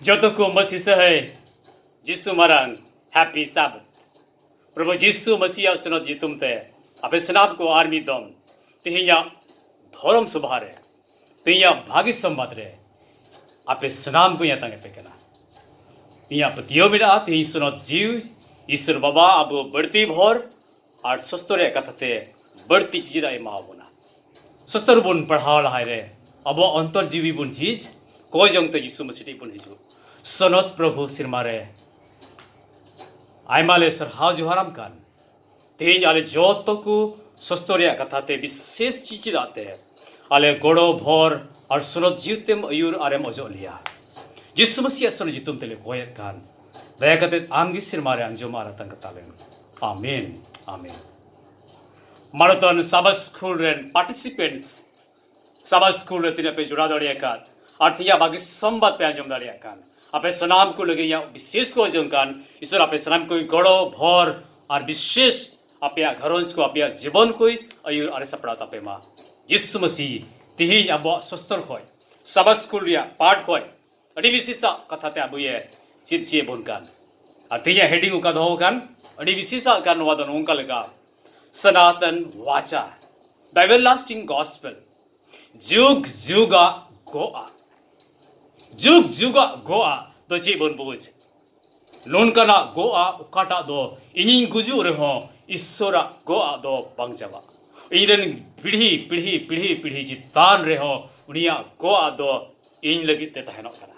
Joto ko masisay Jisu marang happy Sabbath. Prabhu Jisu Masiya sunod jitumte ape senat ko army dom tihinya dhorom subhare tihinya bhagi sambatre ape senam ko yatang epekana tihinya patiyo bida tihi sunod jiu Isur Baba abu बढ़ती भोर और सस्तरे कथते बढ़ती चीज आई मावना सस्तर बुन पढ़ाव लहाय रे अब अंतर जीवी बुन चीज कोई जंग ते यीशु मसीह बुन हिजु सनत प्रभु सिरमारे आइमाले सरहाव जुहाराम कान तेज आले जोतो को सस्तरे कथते विशेष चीज आते हैं आले गोड़ो भोर और सनत जीवतेम अयुर आरे मजोलिया यीशु मसीह सन जितुम तेले कोय कान दया कते आमगी सिरमारे अंजो मारा तंग तालेन आमीन आमीन मारतन सबा स्कूल रेन पार्टिसिपेंट्स सबा स्कूल रे तिने पे जुड़ा दड़िया कान अर्थिया बागी संबत पे अंजम दड़िया कान आपे सनाम को लगे या विशेष को जंकान ईश्वर आपे सनाम कोई गड़ो भोर और विशेष आपे घरोंस को आपे जीवन कोई अयुर आरे सपड़ा तापे मा यीशु मसीह तिही अब सस्तर खोय सबा स्कूल रिया पाठ खोय अडी विशेषा कथाते अबुये चित्सिए बुनकान अतिया हेडिंग का दो कान अडी विशेषा कान वादन उनका लगा सनातन वाचा द एवरलास्टिंग गॉस्पेल जुग जुगा गोआ जुग जुगा गोआ दो ची बन बुज लोन कना गोआ उकाटा दो इनिंग गुजु रे हो ईश्वरा गोआ दो बंगजावा इरन पीढ़ी पीढ़ी पीढ़ी पीढ़ी जितान रे हो उनिया गोआ दो इन लगी ते तहनो कना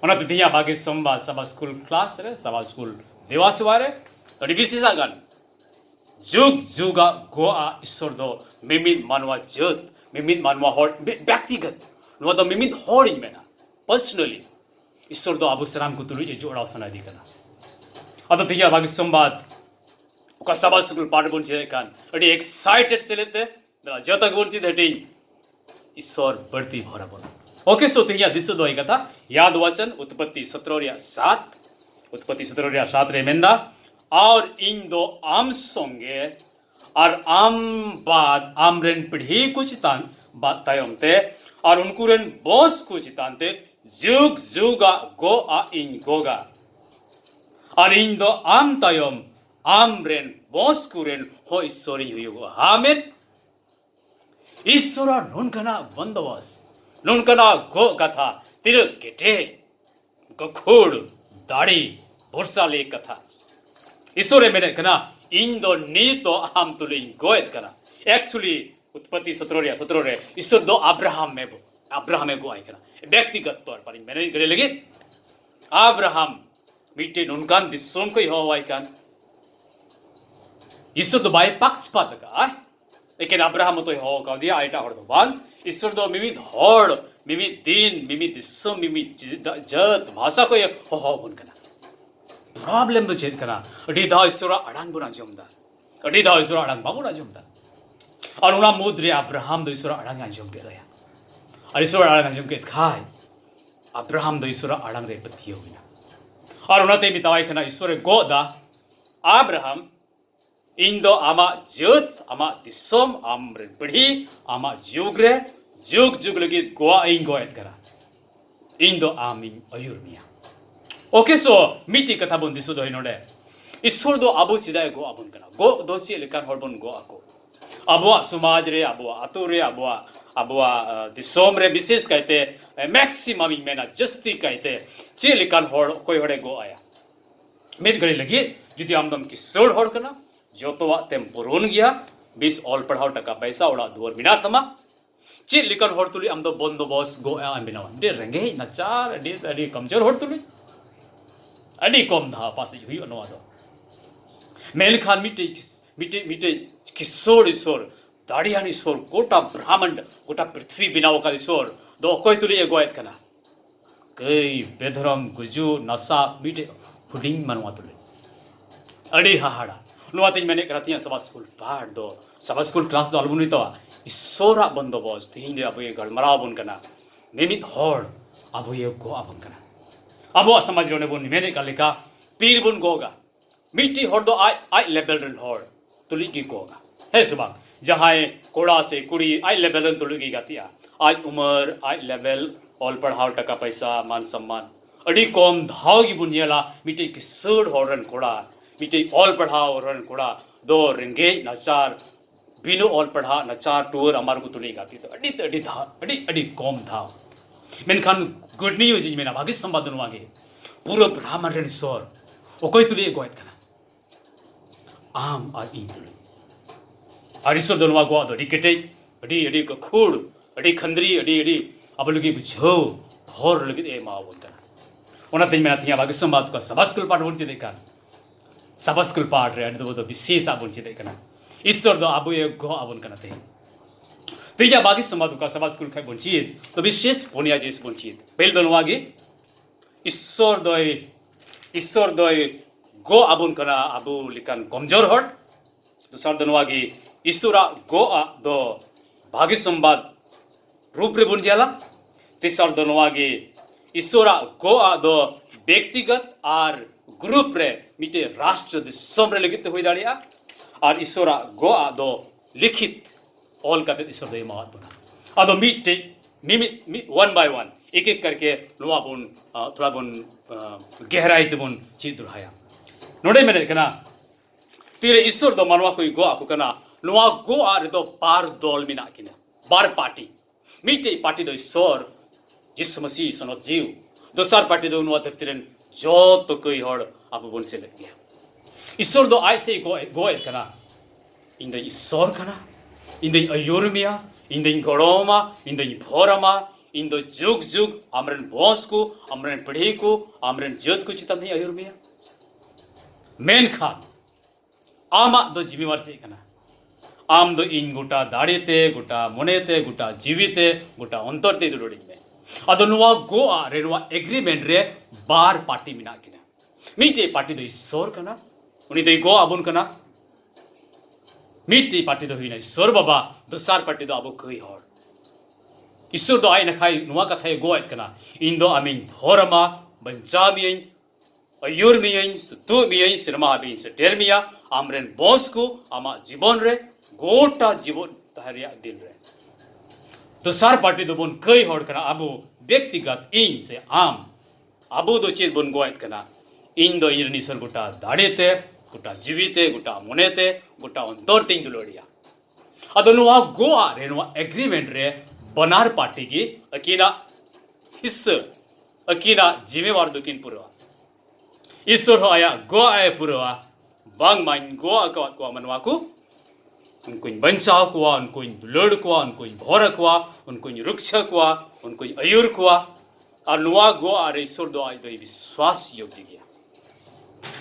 ओना तिया बागी सोमवार सबा स्कूल क्लास रे सबा स्कूल देवासवारे तड़ी विशेषा गान जुग जुगा गोआ ईश्वर दो मिमित मानवा जत मिमित मानवा हर व्यक्तिगत नो दो मिमित हर इन मेना पर्सनली ईश्वर दो अबु सलाम को तुरु जोड़ा सना दी कना अतो तिया बागी सोमवार का सबा स्कूल पाठ बोल जे कान अड़ी एक्साइटेड से लेते जत बोल ची देटी ईश्वर बढ़ती भरा बोला ओके सो तिया दिसो दो कथा याद वचन उत्पत्ति 17:7 उत्पत्ति 17:7 रे मेंदा और इन दो आम सोंगे और आम बाद आमरेन पीढ़ी कुछ तान बात तायमते और उनको रेन बॉस कुछ तानते जुग जुगा गो आ इन गोगा और इन दो आम तायम आमरेन बॉस कुरेन हो ईश्वरी हुयो आमेन ईश्वरा नोनकना बंदोबस्त नोनकना गो कथा तिर गेटे गखोड़ दाढ़ी भोरसाले कथा ईश्वरे मेरे कना इन दो नी तो आम तुले गोयत कना एक्चुअली उत्पत्ति 17 रे ईश्वर दो अब्राहम में गो आई कना व्यक्तिगत तौर पर मैंने गड़े लगे अब्राहम मीटे नोनकान दिसोम को हो आई कान ईश्वर दो बाय पक्षपात का लेकिन अब्राहम तो हो का दिया आइटा हर दो बान ईश्वर दो मिमित हड़ मिमित दिन मिमित दिसोम मिमित जत भाषा को हो बन कना प्रॉब्लम तो चेत कना अडी दा ईश्वर अड़ांग बुना जमदा अडी दा ईश्वर अड़ांग बाबुना जमदा और उना मुद्रे अब्राहम दो ईश्वर अड़ांग जम के गया और ईश्वर अड़ांग जम के खाय अब्राहम दो ईश्वर अड़ांग रे पतियो हुआ और उनाते मितावाई कना ईश्वर गोदा अब्राहम इन दो आमा जत आमा दिसोम आमरे पढ़ी आमा जुगरे जुग जुग लगी गोआ इन गोयत करा इन दो आमिन अयुर्मिया ओके सो मिटी कथा बन दिसो दो इनोडे ईश्वर दो आबो चिदाय गो आबन कना गो दो ची लेकान हरबन गो आको आबो समाज रे आबो आतो रे आबो दिसोम रे विशेष कहते मैक्सिमम इन मेना जस्ती कहते ची लेकान हर कोई हड़े गो आया मिट गड़ी लगी जुदी आमदम किशोर हर कना जो तो तेम पुरून गया 20 ऑल पढ़ाओ टका पैसा उड़ा दुवर बिना तमा ची लिकन हर तुली आम दो बंदोबस्त गो आ बिना दे रंगे नचार अडी कमजोर हर तुली अडी कम धा पास हुई अनवा दो मेल खान मिटे मिटे मिटे किशोर ईश्वर दाड़ियान ईश्वर गोटा ब्रह्मांड गोटा पृथ्वी बिनाव का ईश्वर दो कोई तुली एगोयत कना कई बेधरम गुजु नसा मिटे हुडिंग मनवा तुली अडी हाहाड़ा नुआतिन मैंने करती सबा स्कूल पाठ दो सबा स्कूल क्लास दो अलबुनी तो ईश्वरा बंदोबस्त तीन दे अब ये गड़मरा बन कना निमित हड़ अब ये गो बन कना अब समाज रोने बुन मैंने का लिखा पीर बुन गोगा मिट्टी हड़ दो आई लेवल हड़ तुली की गोगा है सुबह जहाँ कोड़ा से कुड़ी आई लेवल तुली की गाती आई उम्र आई लेवल ऑल पढ़ाव टका पैसा मान सम्मान अड़ी कॉम धाव की बुनियाला मिटे किसड़ हॉर्न कोड़ा मिटे ऑल पढ़ाव हॉर्न कोड़ा दो रिंगे नचार बिनु ऑल पढ़ा नचार टूर अमार को तुनी गाती तो अड़ी कॉम धाव मेनखान गुड न्यूज मेना भागी संवादन वागे पूरा ब्राह्मण रेन सोर ओकोय तुली गोयत कना आम आ इन तुली आरिसो दोनवा गो अदो डिकेटे अड़ी को खूड़ अड़ी खंदरी अड़ी अबलुगी बुझो हर लगी ए मा बोलता ओना तिन मेना थिया भागी संवाद को सभा स्कूल पाठ बोलची देखा सभा स्कूल पाठ रे अदो तो विशेष आ बोलची देखना ईश्वर दो आबु ए गो आबुन कना ते तिया बागी संवाद का सभा स्कूल खाय बोलची तो विशेष पोनिया जेस बोलची पहल दोनवागी ईश्वर दोय गो आबुन कना आबु लिकान कमजोर हट दूसरा दोनवागी ईश्वरा गो आ दो भागी संवाद रूप रे बुन जाला तीसरा दोनवागी ईश्वरा गो आ दो व्यक्तिगत आर ग्रुप रे मिटे राष्ट्र दिसम रे लगित होई दाड़िया और ईश्वरा गो आ दो लिखित ऑल काते ईश्वर दे मात बना आदो मिटे मिमित वन बाय वन एक एक करके नुआ बुन थोड़ा बुन गहराई ते बुन चीज दुहाया नोडे मेरे कना तीरे ईश्वर दो मनवा कोई गो आपको कना नुआ गो आर दो बार दौल मिना किना बार पार्टी मिटे पार्टी दो ईश्वर जिस मसीह सनो जीव दोसर पार्टी दो नुआ धरतीरन जो तो कोई हड़ आप बोल से लग गया ईश्वर दो आय से गो कना इन द ईश्वर कना इन द अयोरमिया इन द गड़ोमा इन द भोरमा इन द जुग जुग आमरन बॉस को आमरन पढ़ी को आमरन ज्योत को चिता नहीं अयोरमिया मेन खान आमा दो जिम्मेवार से कना आम दो इन गोटा दाड़ीते गोटा मोनेते गोटा जीविते गोटा अंतरते दुलोड़ी में अदो नुआ गो आ रे नुआ एग्रीमेंट रे बार पार्टी मिना किना मीटे पार्टी दो ईश्वर कना उनी दो गो आबुन कना मीटे पार्टी दो हिना ईश्वर बाबा दोसार पार्टी दो आबो कई हर ईश्वर दो आइ नखाई नुआ कथाय गो आइत कना इन दो आमिन भोरमा बंजामियन अयोरमियन सुतुमियन सिरमा आबिन सटेरमिया आमरेन बॉस को आमा जीवन रे गोटा जीवन तहरिया दिन रे दोसार पार्टी दो बन कई हड़ कना आबो व्यक्तिगत इन से आम आबो दो चीज बन गोयत कना इन दो इन ईश्वर गोटा दाड़ेते गोटा जीविते गोटा मोनेते गोटा अंतरते इन दुलोड़िया अदो नुआ गोआ रे नुआ एग्रीमेंट रे बनार पार्टी की अकीना हिस्सा अकीना जिम्मेवार दुकिन पुरवा ईश्वर हो आया गो आए पुरवा बांग माइन गो अकवात को मनवा को उनको इन बंचाव कुआ उनको इन दुलड़ कुआ उनको इन भोर कुआ उनको इन रुक्ष कुआ उनको इन अयुर कुआ और नुआ गो आरे ईश्वर दो आय दो विश्वास योग्य गया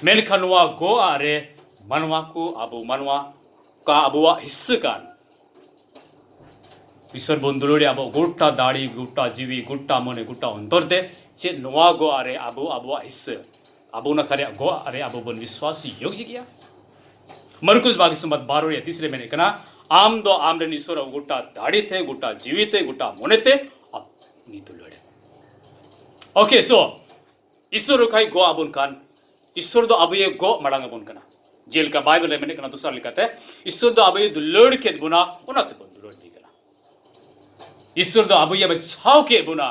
मेन खनुआ गो आरे मनवा को अबु मनवा का अबुआ हिस्सा कान ईश्वर बंदुलोड़ी अब गोटा दाड़ी गोटा जीवी गोटा मने गोटा अंतरते चे नुआ गो आरे अबु अबुआ हिस्सा अबु न करे गो आरे अबु बन विश्वास योग्य गया मरकुस बागी संबत 12 या 3 में कना आम दो आमरे ईश्वर गोटा दाड़ी थे गोटा जीवी थे गोटा मोने थे अब नीतु लड़े ओके सो ईश्वर खाई गो अबुन कान ईश्वर दो अब ये गो मड़ांग अबुन कना जेल का बाइबल में कना दूसरा लिखा है ईश्वर दो अब ये दुलड़ के बुना उनते बन दुलड़ दी कना ईश्वर दो अब ये बचाव के बुना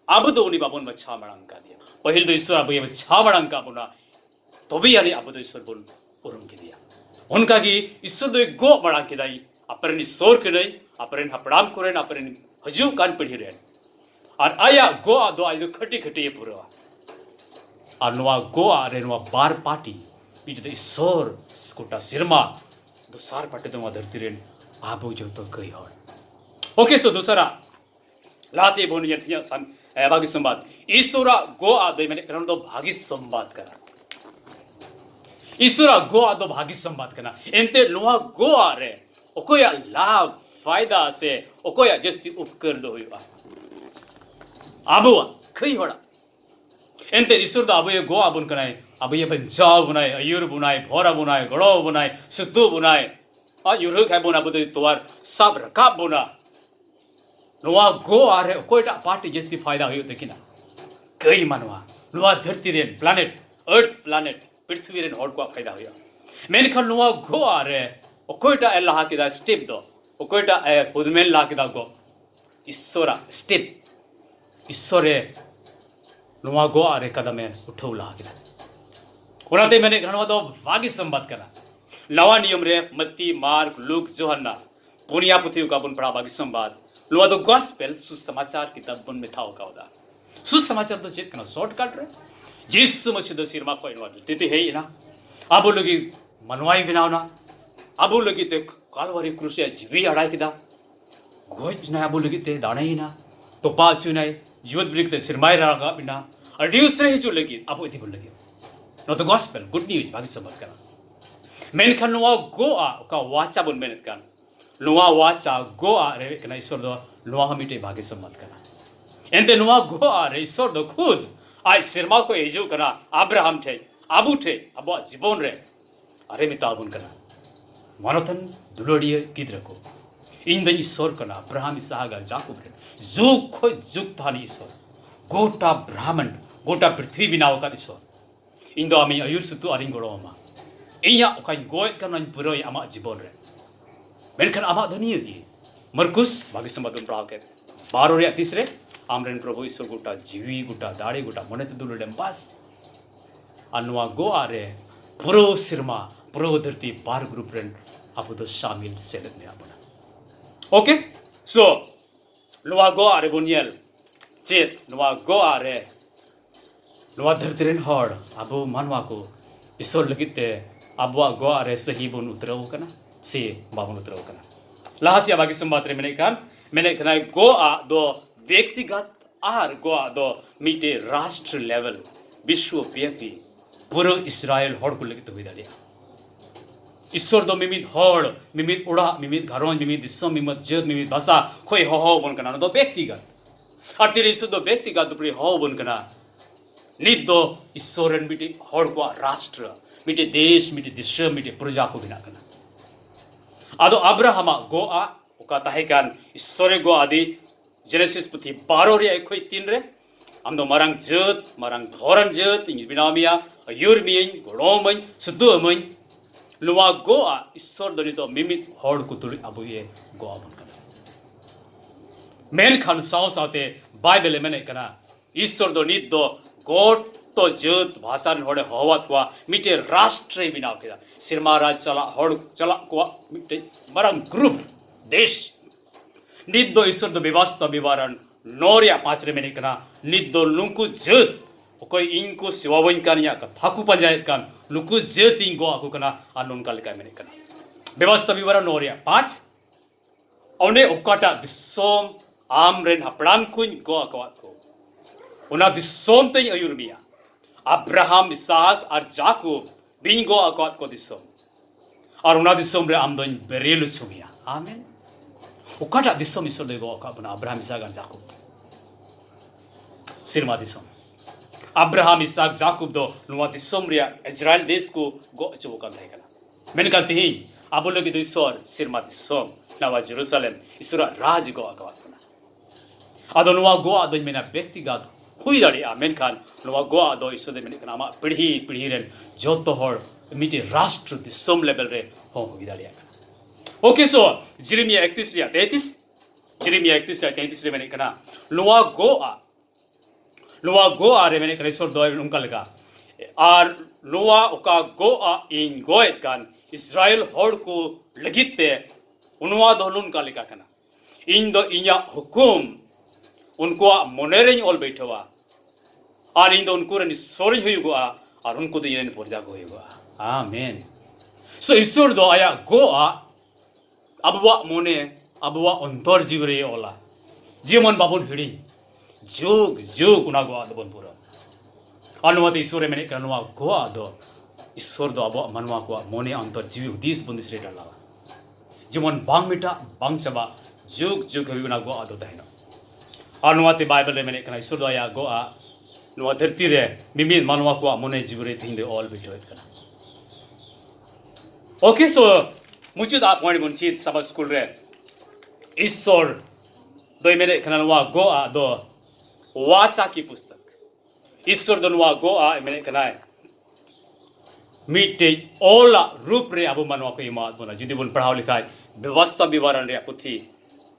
अब दो उनी बाबुन बचा मड़ांग का दिया पहले तो ईश्वर अब ये बचा मड़ांग का बुना तो भी यानी अब तो ईश्वर बुन उरुम के दिया उनका की ईश्वर दो गो मड़ांग के दाई अपरनी सोर के नहीं अपरन हपड़ाम कोरेन अपरन हजू कान पढ़ी रहे और आया गो दो आय दो खटी खटी ये पूरा और नुआ गो आरे नुआ बार पार्टी बीच दे ईश्वर कोटा सिरमा दो सार पार्टी तो वहाँ धरती रेन आबो जो तो कई और ओके सो दूसरा लास्ट ये बोलने जाती है भागी संवाद ईश्वरा गो आदो मैंने करना तो भागी संवाद करा ईश्वरा गो आदो भागी संवाद करना इनते नुआ गो आ रहे ओकोया लाभ फायदा से ओकोया जस्ती उपकर दो हुआ आबुआ कई होड़ा एंते ईश्वर दा आबुए गो आबुन कनाय आबुए बंजाव बुनाय अयुर बुनाय भोरा बुनाय गड़ो बुनाय सुतु बुनाय आ युरु खाय बुना बुदे तोवार सब रका बुना नुआ गो आरे कोइटा पार्टी जस्ती फायदा होयो देखिना कई मनवा नुआ धरती रेन प्लैनेट अर्थ प्लैनेट पृथ्वी रेन हॉट को फायदा होयो मेनखन नुआ गो आरे कोइटा अल्लाह के दा स्टेप दो कोइटा पुदमेन ला के दा गो ईश्वरा स्टेप ईश्वरे नुआ गो आरे कदमे उठाव ला किदा उनाते मैंने घणो दो भागी संबाद करा नवा नियम रे मत्ती मार्क लूक जोहन्ना पुनिया पुथी का बुन पढ़ा भागी संबाद नुआ दो गॉस्पेल सुसमाचार किताब बुन में थाव कावदा सुसमाचार तो चेत कना शॉर्टकट रे यीशु मसीह दो सिरमा कोई नुआ तेते हे ना आबो लगी मनवाई बिनावना आबो लगी ते कालवारी क्रूसे जीवी अड़ाई किदा गोज ना आबो लगी ते दाणे ना तो पाचु ना जीवत ब्रिक ते सिरमाई रागा बिना अड्यूस रे हिजु लगी आबो इति बोल लगी नो तो गॉस्पेल गुड न्यूज भागी संबाद करा मेनखान नुआ गोआ का वाचा बुन मेनत कान नुआ वाचा गोआ रे कना ईश्वर दो नुआ हमिटे भागी संबाद करा एंते नुआ गोआ रे ईश्वर दो खुद आई सिरमा को हिजु करा अब्राहम थे आबू थे अबो जीवन रे अरे मिताबुन कना मानोथन दुलोडिय गिद्र को इन द ईश्वर कना अब्राहम इसहाक जाकूब रे जुग खो जुग थानी ईश्वर गोटा ब्राह्मण गोटा पृथ्वी बिनाव का ईश्वर इन दो आमी अयुर सुतु अरिंग गोड़ो अमा इया ओकाइन गोयत कना पुरोय आमा जीवन रे मेनखान आमा दुनिया की मरकुस भागी संबादुन प्राव के 12 रे 30 रे आमरेन प्रभु ईश्वर गोटा जीवी गोटा दाड़ी गोटा मने ते दुलोडेम बस अनुआ गो आरे पुरो सिरमा पुरो धरती बार ग्रुप रेन आपो तो शामिल सेलेत में आपना ओके सो नुआ गो आरे बुनियल चेत नुआ गो आरे नुआ धरती रेन हॉड आपो मानवा को ईश्वर लगिते आबवा गो आरे सही बुन उतरव कना से बाबुन उतरव कना लाहासिया बागी संबात रे मैंने कना गो आ दो व्यक्तिगत आर गो आ दो मीटे राष्ट्र लेवल विश्वव्यापी पूरा इस्राएल हॉड को लगित हुई दाड़िया ईश्वर दो मिमित हॉड मिमित उड़ा मिमित घरों मिमित दिसम मिमित जत मिमित भाषा कोई हो बन कना दो व्यक्तिगत और तेरे ईश्वर दो व्यक्तिगत दुपरी हो बन कना नित दो ईश्वरन मिटे हॉड को राष्ट्र मिटे देश मिटे दिश मिटे प्रजा को बिना कना आदो अब्राहम गो आ उका ताहे कान ईश्वरे गो आदि जेनेसिस पुथी 12 रे एखोई 3 रे आमदो मारांग जत मारांग धोरन जत इंग बिनामिया युरमियन गोड़ोमन सुदुमन लुवा गो आ ईश्वर दनि तो मिमित हॉड कुतुल अबुये गो आबन कना मेन खान साव साथे बाइबल में कना ईश्वर दो नित दो गोट तो जत भाषा होड़े होवत हुआ मिटे राष्ट्र बिनाव केदा सिरमा राज चला होड़ चला को मिटे मारांग ग्रुप देश नित दो ईश्वर दो व्यवस्था विवरण नोरिया 5 रे में कना नित दो लुंकु जत कोई इनको सिवावन कान या थाकु पंजायत कान लुकु जत इंगो आकु कना आनुन का लेका में कना व्यवस्था विवरण नोरिया 5 औने ओकाटा दिसोम आम रेन हपड़ान कुन गो आकवात को उना दिसोम ते अयुरमिया अब्राहम इसहाक और जाकूब बिंगो आकवात को दिसोम और उना दिसोम रे आमदोन बेरेलु सुमिया आमेन उकाटा दिसोम ईश्वर दे गो का बना अब्राहम इसहाक और जाकूब सिरमा दिसोम अब्राहम इसहाक जाकूब दो नुआ दिसोम रिया इजराइल देश को गो अचो का लेगना मैंने कहते ही आबो लगी तो ईश्वर सिरमा दिसोम नवा जेरूशलेम ईश्वर राज गो आकवात बना आदो नुआ गो आदो मेना व्यक्तिगत हुई दाड़ी मेन खान नुआ गो आदो ईश्वर दे मेने कना पीढ़ी पीढ़ी रेन जोतो होड़ मिटे राष्ट्र दिसोम लेवल रे हो हुई दाड़ी ओके सो जिरेमिया 31 या 33 जिरेमिया 31 या 33 रे मैंने कना नुआ गो आ रे मैंने ईश्वर दो उनका लगा और नुआ ओका गो आ इन गोयत कान इस्राएल होड़ को लगिते उनवा दोलुन का लेका कना इन दो इया हुकुम उनको मोनेरें ऑल बैठवा और इन दो उनको रनि सोरी हुईगोआ और उनको दो इरेन पोरजा हुईगोआ आमेन सो ईश्वर दो आया गोआ अबवा मोने अबवा अंतर जीवरे ओला जीवन बाबुन हिड़ी जुग जुग उना गोआ दो बनपुरा अनुमति ईश्वर मैंने करनवा गोआ दो ईश्वर दो अबवा मनवा को मोने अंतर जीव दिस बंदिस रे डाला जीवन बांग मिटा बांग सबा जुग जुग हबी उना गोआ दो तहना और नुआते बाइबल रे मैंने कना ईश्वर दो आया गोआ नुआ धरती रे मिमि मनवा को मोने जीवरे थिंग दे ऑल बिटोयत कना ओके सो मुझे दा पॉइंट बुनची सब स्कूल रे ईश्वर दो मेरे कना नुआ गोआ दो वाचा की पुस्तक ईश्वर दो नुआ गोआ मेरे कना मीटे ओला रूप रे अबु मनवा को इमाद बना जुदी बुन पढ़ाव लिखाय व्यवस्था विवरण रे पुथी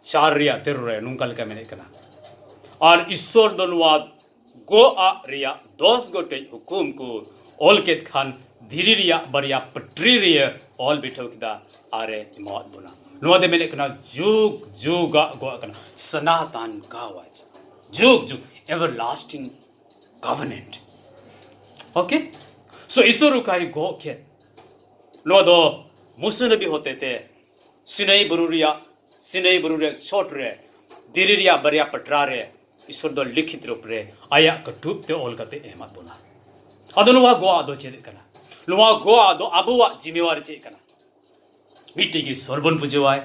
4 रे 13 रे नुंका लेका मेने कना और ईश्वर दो नवा गो आ रिया 10 गोटे हुकुम को ऑल केत खान धीरे रिया बरिया पटरी रिया ऑल बिठो किदा आरे मौत बुना नवा दे मेने कना जुग जुगा गो कना सनातन कावाज जुग जुग एवरलास्टिंग covenant. Okay? So ईश्वर का ही गो के नो दो मुसे नबी होते थे सिनेई बरुरिया छोट रे दिरिरिया बरिया पटरा रे ईश्वर दो लिखित रूप रे आया कटुब ते ओल कते एमत बोला अदो नुवा गो आदो चेद कना नुवा गो आदो अबुवा जिम्मेवारी चे कना मिट्टी की सरबन पुजवाय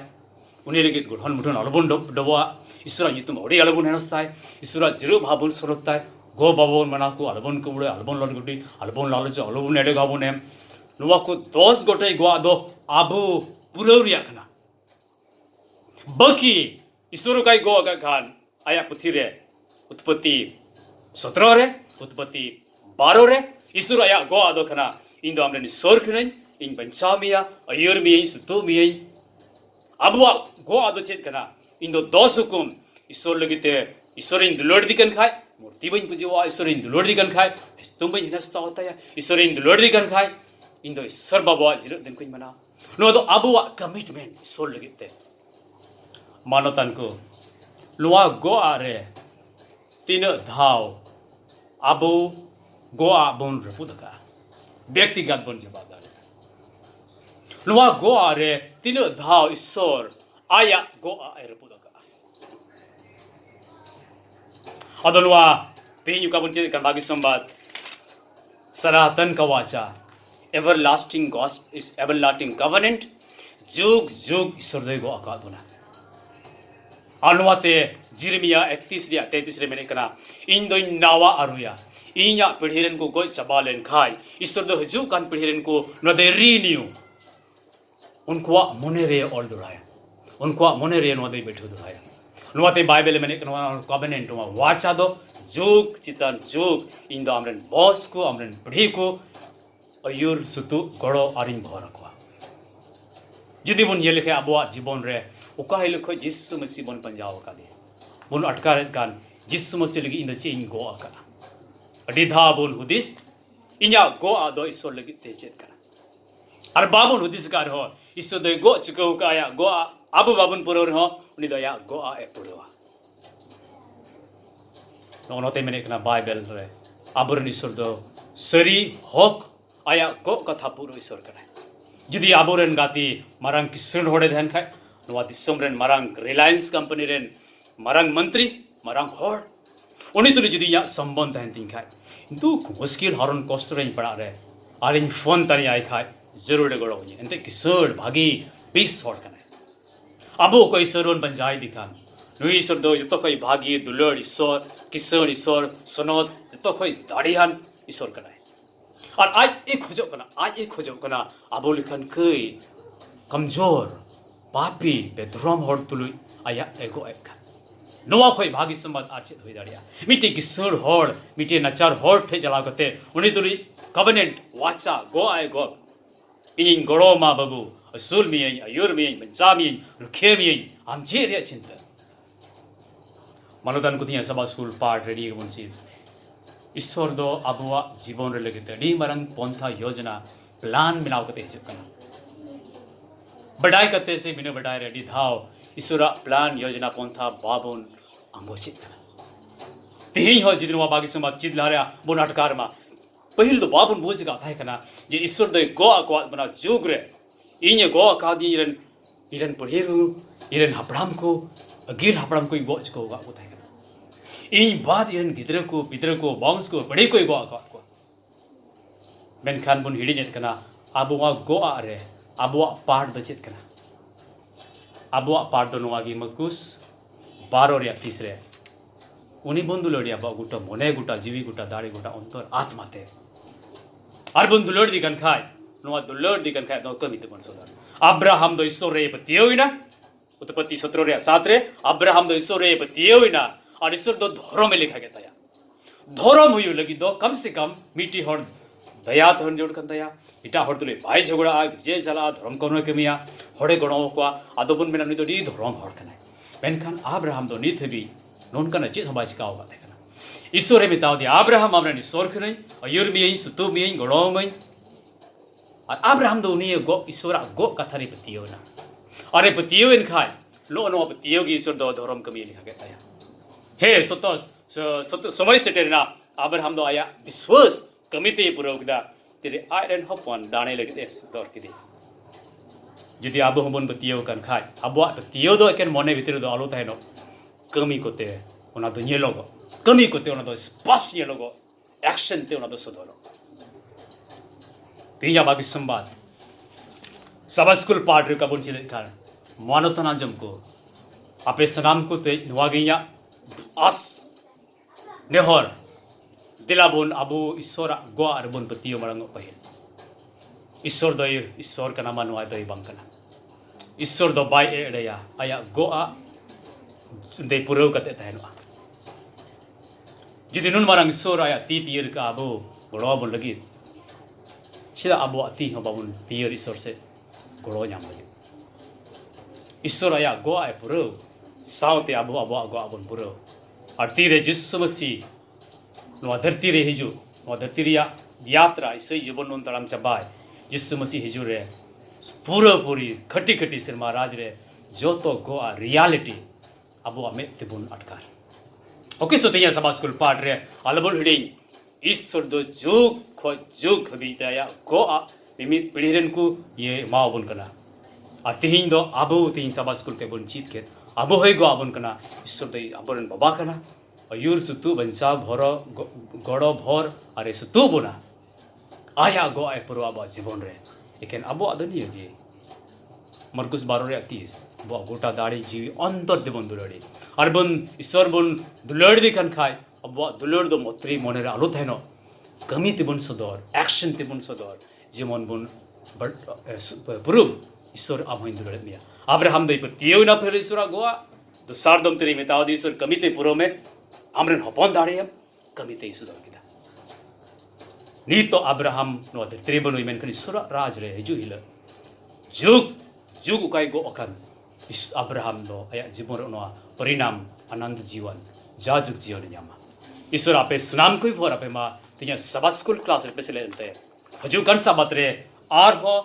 उन्हें लगे गुड़हन मुठन अलबन डबवा ईश्वर युतुम ओडी अलबन हेनस्ताय ईश्वर जिरो भाबुन सरताय गो बाबोन मना को अलबन कुबड़े अलबन लड़गुटी अलबन लालच अलबन एडे गाबोन एम नुवा को 10 गोटे गो आदो आबू पुरौरिया कना बकी ईश्वर का गो अगा खान आया पुथी रे उत्पत्ति 17 रे उत्पत्ति 12 रे ईश्वर आया गो आदो खना इन दो हमने सोर खने इन पंचामिया अयर मिय सुतो मिय अबुआ गो आदो चेत कना इन दो 10 हुकुम ईश्वर लगिते ईश्वर इन दुलोड़ दिकन खाय मूर्ति बन पुजवा ईश्वर इन दुलोड़ दिकन खाय तुम बन हिनस्ता होता है ईश्वर इन दुलोड़ दिकन खाय इन दो ईश्वर बाबा जिरो दिन कुछ मना नो दो अबुआ कमिटमेंट ईश्वर लगिते मानोतन को लुआ गो आरे तीन धाव अबु गो आबुन रपुदका व्यक्तिगत बन जवाबदार लुआ गो आरे तीन धाव ईश्वर आया गो आ रपुदका अदलुआ तेयु का बुंचे का बागी संवाद सनातन का वाचा everlasting gospel is everlasting covenant जुग जुग ईश्वर दे गो आका बुना अनुवाते जिरमिया 31 रिया 33 रे मेने कना इन दो नावा अरुया इnya पीढ़ीरन को गोय चबालेन खाय ईश्वर दो हजू कान पीढ़ीरन को नदे रीन्यू उनको मने रे ऑल दुराया उनको मने रे नदे बैठो दुराया अनुवाते बाइबल मेने कना कवेनेंट मा वाचा दो जुग चितन जुग इन दो हमरन बॉस को हमरन पीढ़ी को अयुर सुतु गड़ो आरिन भरको जुदी बन ये लिखे अबुआ जीवन रे उका ही लिखो यीशु मसीह बन पंजाव का दे बन अटकार कान यीशु मसीह लगी इन चे इन गो आका अडिधा बन हुदिस इन्या गो आदो ईश्वर लगी तेचेत का और बाबुन हुदिस कार हो ईश्वर दो गो चुको का या गो अबु बाबुन पुरोर हो उनी दो या गो आ ए पुरोवा नोनोते मेने कना बाइबल रे अबुरन ईश्वर दो सरी हक आया गो कथा पुरो ईश्वर का जुदी आबोरेन गाती मारंग किसन होड़े ध्यान खाए नवा दिसम rain Marang Reliance company rain Marang मंत्री मारंग होड़ उन्हीं तो जुदी या संबंध ध्यान तीन खाए किंतु मुश्किल हरन कष्ट रेन पड़ा रहे आरिन फोन तनी आए खाए जरूर गड़ो हुई इंते किसन भागी 20 होड़ कने अबो कोई सरोन पंजाई दिखान नुई ईश्वर दो जतो कोई भागी दुलड़ ईश्वर किसन ईश्वर सनोत जतो कोई दाढ़ियान ईश्वर कने और आज एक खोजो कना आबो लिखन कई कमजोर पापी बेधर्म हर तुलुई आया एगो एक नवा खोई भागी संबंध आचित हुई दाड़िया मिट्टी किसर हर मिट्टी नचार हर ठे चला करते उन्हीं तुली कवेनेंट वाचा गो आए गो इन गड़ो मा बाबू असूल मिय अयुर मिय पंचा मिय रुखे मिय हम जे रे चिंता मनोदन को दिया सभा स्कूल पार्ट रेडी के ईश्वर दो अबुआ जीवन रे लगे डी मरंग पंथा योजना प्लान बनाव कते हिजुकना बडाई कते से बिना बडाई रेडी धाव ईश्वर प्लान योजना पंथा बाबुन अंगोचित तेही हो जिदनुवा बागी समा चिदलारा बोन अटकार मा पहिल दो बाबुन बोझ का थाय कना जे ईश्वर दो गो अकवा बना जुग रे इने गो का दी इरन पढ़ेरु इरन हपड़ाम को अगिल हपड़ाम को बोझ को गा थाय इन बाद इन गिद्र को पिद्र को वंश को बड़े कोई गो आका को मेनखान बुन हिड़ी जेत कना अबुआ गो आ रे अबुआ पार्ट बचेत कना अबुआ पार्ट दो नवागी मकुस 12 रे 30 रे उनी बंधु लड़िया बा गुटा मने गुटा जीवी गुटा दाड़ी गुटा अंतर आत्माते और बंधु लड़ दिकन खाय नवा दुलड़ दिकन खाय दो कमित बन सोदर अब्राहम दो ईश्वर रे पतियोइना उत्पत्ति 17 रे 7 रे अब्राहम दो ईश्वर रे पतियोइना और ईश्वर दो धर्म में लिखा गया धर्म हुई लगी दो कम से कम मिट्टी हर दया धन जोड़ कर दया इटा हर तुले भाई झगड़ा जे चला धर्म करने के मिया हड़े गणों को आदोबन में नहीं तो डी धर्म हर कना मेनखान अब्राहम दो नित भी नोनका न चित हबाई चिकाव का थे ईश्वर रे मिताव दिया अब्राहम आमरन ईश्वर खनै अयुर मियई सुतु मियई गड़ोमई और अब्राहम दो उनी गो ईश्वर गो कथा रे पतियो ना अरे पतियो इन खाय लो नो पतियो की ईश्वर दो धर्म कमी लिखा के आया हे सतो समय सेटेरना अब्राहम दो आया विश्वास कमिते पुरोगदा तेरे आयरन हपन दाने लगे एस दर के जुदी आबो हमबन पतियो कन खाय आबो पतियो दो एकेन मने भितर दो आलो थायनो कमी कोते ओना दो नेलोगो कमी कोते ओना दो स्पष्ट नेलोगो एक्शन ते ओना दो सदोलो तेया बागी संवाद सब स्कूल पार्ट रे कबुन चिले खान मानोतना जमको आपे सनाम को ते नवागिया आस नेहर दिलाबोन अबो ईश्वर गो अरबोन पतियो मरंग पहिल ईश्वर दो ईश्वर का नाम नवा दो बंकना ईश्वर दो बाय एड़या आया गो आ दे पुरो कते तहनवा जुदी नुन मारंग ईश्वर आया ती तीर का अबो गड़ो बन लगी सिदा अबो अति हो बाबुन तीर ईश्वर से गड़ो नाम लगी ईश्वर आया गो आए पुरो सावते अबो अबो गो अबन पुरो और तीरे जिसु मसीह नवा धरती रे हिजु नवा धरती रिया यात्रा इसई जीवन नुन तड़म चबाय जिसु मसीह हिजु रे पूरा पूरी खटी खटी सिरमा राज रे जो तो गो आ रियलिटी अबो अमे तिबुन अटकार ओके सो तेया सभा स्कूल पाठ रे अलबुल हिडी ईश्वर दो जुग खो जुग हबीताया गो आ मिमि पीढ़ीरन को ये मावबुन कना आ तिहिं दो अबो तिहिं सभा स्कूल के बुन चीत के अबो है गो अबुन कना ईश्वर दो अबरन बाबा कना अयुर सुतु बंचा भर गड़ो भर अरे सुतु बुना आया गो आय पुरो अब जीवन रे लेकिन अब अदनी होगी मरकुस 12:30 बो गोटा दाड़ी जीवी अंतर देबन दुलड़ी और बन ईश्वर बन दुलड़ दिखन खाय अब दुलड़ दो मतरी मने रे आलो थायनो कमी तिबन सदर एक्शन तिबन सदर जीवन बन पुरो ईश्वर अब हिंदू दुलड़ मिया अब्राहम दई पर तियो ना फेर ईश्वर गोआ तो सारदम तेरी मिताव दी ईश्वर कमी ते पुरो में हमरे हपन दाड़ी कमी ते ईश्वर किदा नी तो अब्राहम नो धरती बनो मेनखन ईश्वर राज रे हिजु हिल जुग जुग उकाई गो अखन इस अब्राहम दो आया जीवन नो परिणाम आनंद जीवन जा जुग जीवन न्यामा ईश्वर आपे सुनाम कोई भोर आपे मा तिया सभा स्कूल क्लास रे पेसे लेते हजु कन साबत रे आर हो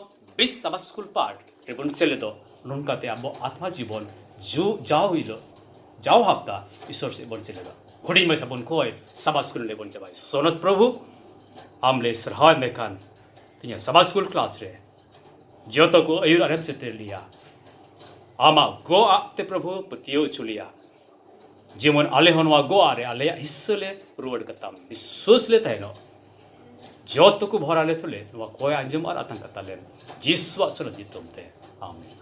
20 सभा स्कूल पार्ट रे बन सेले दो नुनका ते अबो आत्मा जीवन जु जाओ हिलो जाओ हप्ता ईश्वर से बन सेले दो घोड़ी में सबन कोय सभा स्कूल ले बन जबाई सोनत प्रभु हमले सरहाय मेखान तिया सभा स्कूल क्लास रे जो तो को अयुर अरब से तेर लिया आमा गो आते प्रभु पतियो चुलिया जीवन आले होनवा गो आरे आले हिस्सले रुवड कताम विश्वास ले तैनो जो तो को भराले थले वा कोय अंजम आर आतंक तले जिसवा सुरजित तुमते आमीन।